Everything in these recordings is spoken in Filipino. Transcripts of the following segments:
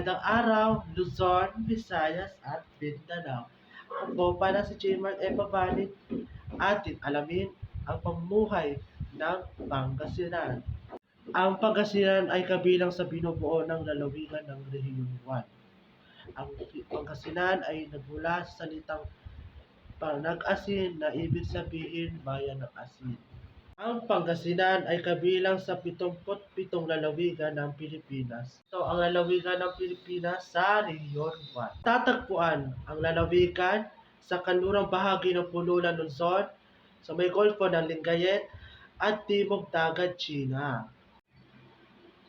Magandang araw, Luzon, Visayas at Mindanao. Ako po pala si Jmar E. Pabanit. Atin alamin ang pamumuhay ng Pangasinan. Ang Pangasinan ay kabilang sa binubuo ng lalawigan ng Rehiyon 1. Ang Pangasinan ay nagmula sa salitang Panag-asin na ibig sabihin bayan ng asin. Ang Pangasinan ay kabilang sa 77 lalawigan ng Pilipinas. Ito ang lalawigan ng Pilipinas sa Rehiyon 1. Tatagpuan ang lalawigan sa kanlurang bahagi ng Pulong Luzon, sa may Golfo ng Lingayen at Timog Dagat China.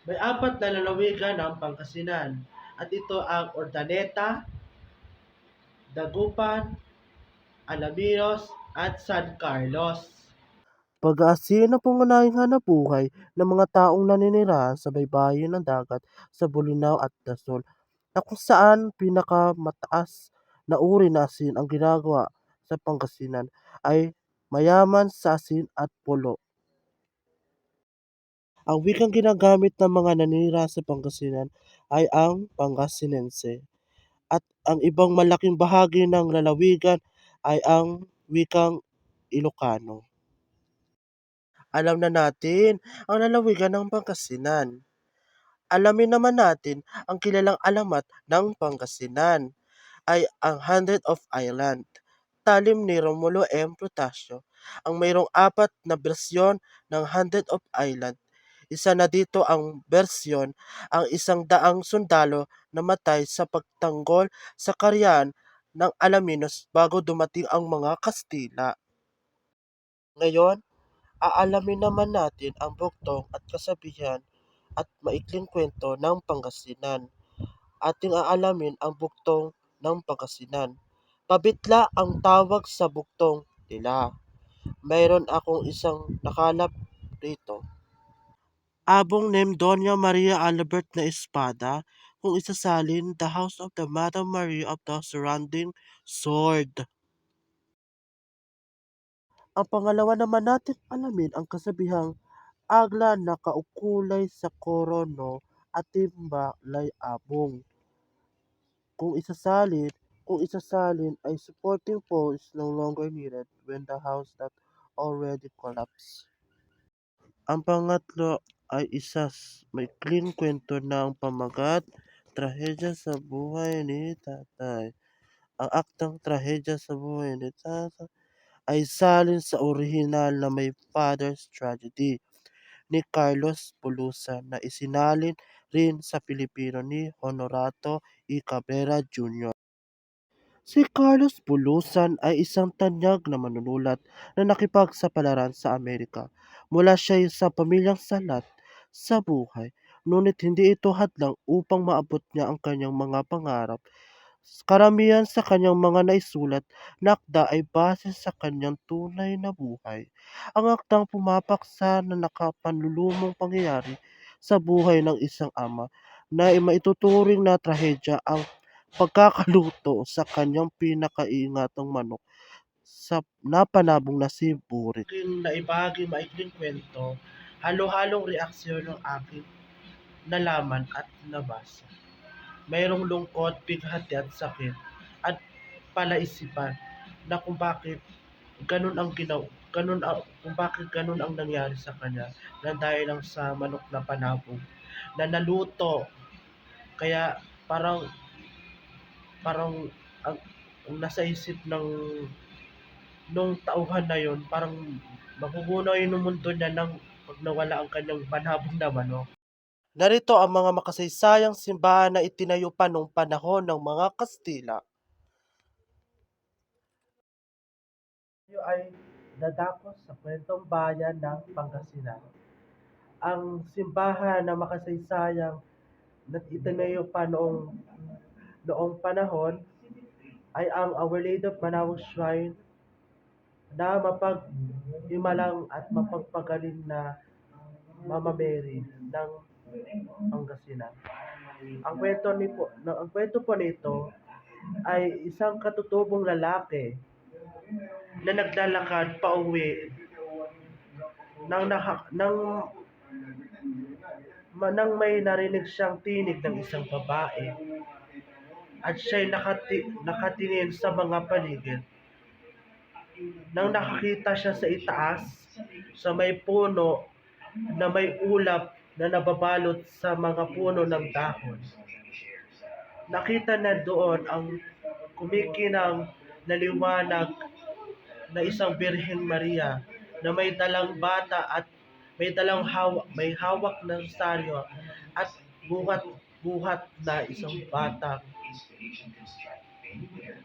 May apat na lalawigan ng Pangasinan at ito ang Urdaneta, Dagupan, Alaminos at San Carlos. Pag-aasin ang pangunahing hanapbuhay ng mga taong naninirahan sa baybayin ng dagat sa Bolinao at Dasol, na kung saan pinakamataas na uri na asin ang ginagawa sa Pangasinan ay mayaman sa asin at pulo. Ang wikang ginagamit ng mga naninirahan sa Pangasinan ay ang Pangasinense, at ang ibang malaking bahagi ng lalawigan ay ang wikang Ilocano. Alam na natin ang lalawigan ng Pangasinan. Alamin naman natin ang kilalang alamat ng Pangasinan ay ang Hundred of Island. Talim ni Romulo M. Protasio ang mayroong apat na bersyon ng Hundred of Island. Isa na dito ang bersyon ang 100 sundalo na matay sa pagtanggol sa karyan ng Alaminos bago dumating ang mga Kastila. Ngayon, aalamin naman natin ang bugtong at kasabihan at maikling kwento ng Pangasinan. Ating aalamin ang bugtong ng Pangasinan. Pabitla ang tawag sa bugtong nila. Mayroon akong isang nakalap rito. Abong named Doña Maria Albert na espada, kung isasalin the house of the Madam Maria of the surrounding sword. Ang pangalawa naman natin alamin ang kasabihang agla na kaukulay sa korono at timba lay abong. Kung isasalin ay supporting pole is no longer needed when the house that already collapsed. Ang pangatlo ay maikling kwento ng pamagat, trahedya sa buhay ni tatay. Ang aktang trahedya sa buhay ni tatay ay salin sa orihinal na may Father's Tragedy ni Carlos Bulosan na isinalin rin sa Pilipino ni Honorato E. Cabrera Jr. Si Carlos Bulosan ay isang tanyag na manunulat na nakipagsapalaran sa Amerika. Mula siya sa pamilyang salat sa buhay, ngunit hindi ito hadlang upang maabot niya ang kanyang mga pangarap. Karamihan sa kanyang mga naisulat na akda ay base sa kanyang tunay na buhay. Ang aktang pumapaksa na nakapanlulumong pangyayari sa buhay ng isang ama na maituturing na trahedya ang pagkakaluto sa kanyang pinakaiingatang manok sa napanabong na si Burik. Aking naibahagi maikling kwento, halo-halong reaksyon ng aking nalaman at nabasa. Mayroong lungkot, bighati at sakit at palaisipan na kung bakit ganun ang nangyari sa kanya na dahil lang sa manok na panabong na naluto. Kaya parang parang ang nasa isip nung tauhan na yon, parang magugunaw yung mundo niya nang pag nawala ang kanyang panabong na manok. Narito ang mga makasaysayang simbahan na itinayo pa noong panahon ng mga Kastila. Tayo ay dadako sa kwentong bayan ng Pangasinan. Ang simbahan na makasaysayang na itinayo pa noong panahon ay ang Our Lady of Manawag Shrine na mapaghimalang at mapagpagaling na Mama Mary ng Pangasinan. Ang kwento po nito ay isang katutubong lalaki na naglalakad pauwi nang Nang may narinig siyang tinig ng isang babae at siya'y nakatingin sa mga paligid. Nang nakakita siya sa itaas, sa may puno na may ulap na nababalot sa mga puno ng dahon. Nakita na doon ang kumikinang na liwanag na isang Birhen Maria na may dalang bata at may hawak na rosaryo at buhat na isang bata.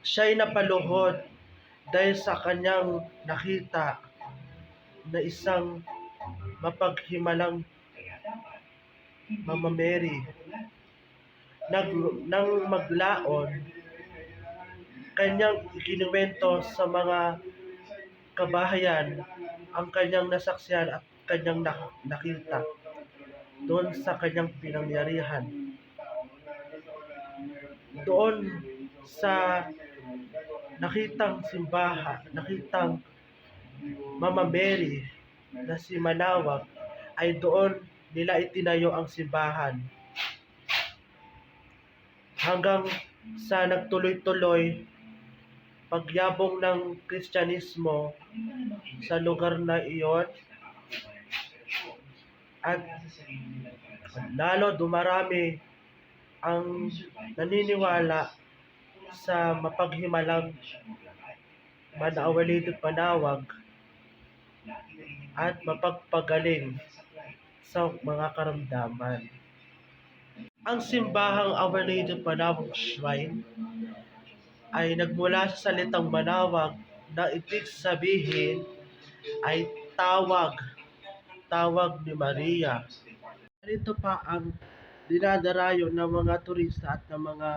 Siya'y napaluhod dahil sa kanyang nakita na isang mapaghimalang Mama Mary. Nang maglaon, kanyang ikinuwento sa mga kabahayan ang kanyang nasaksihan at kanyang nakita doon sa kanyang pinangyarihan. Doon sa nakitang Mama Mary na si Manawag ay doon nila itinayo ang simbahan. Hanggang sa nagtuloy-tuloy pagyabong ng Kristyanismo sa lugar na iyon at lalo dumarami ang naniniwala sa mapaghimalang Manawag at mapagpagaling sa mga karamdaman. Ang simbahang Our Lady of Manawag Shrine ay nagmula sa salitang Manawag na ibig sabihin ay tawag ni Maria. Narito pa ang dinadarayo ng mga turista at ng mga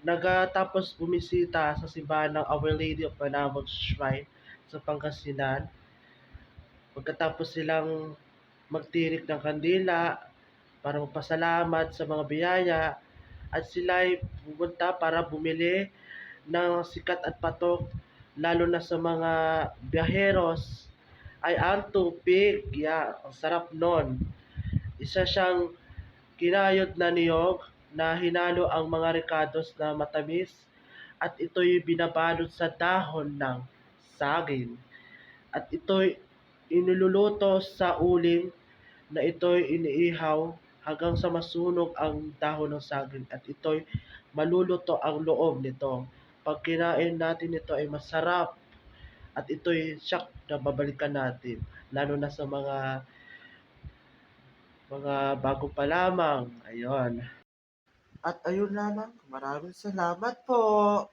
nagatapos bumisita sa simbahan ng Our Lady of Manawag Shrine sa Pangasinan. Pagkatapos silang magtirik ng kandila para magpasalamat sa mga biyaya at sila ay pumunta para bumili ng sikat at patok lalo na sa mga biyaheros ay ang tupig. Ang sarap nun. Isa siyang kinayod na niyog na hinalo ang mga ricados na matamis at ito'y binabalot sa dahon ng saging. At ito'y iniluluto sa uling na ito'y iniihaw hanggang sa masunog ang dahon ng saging at ito'y maluluto ang loob nito. Pag kinain natin ito ay masarap at ito'y siyak na babalikan natin lalo na sa mga bago pa lamang. Ayun. At ayun lamang, maraming salamat po.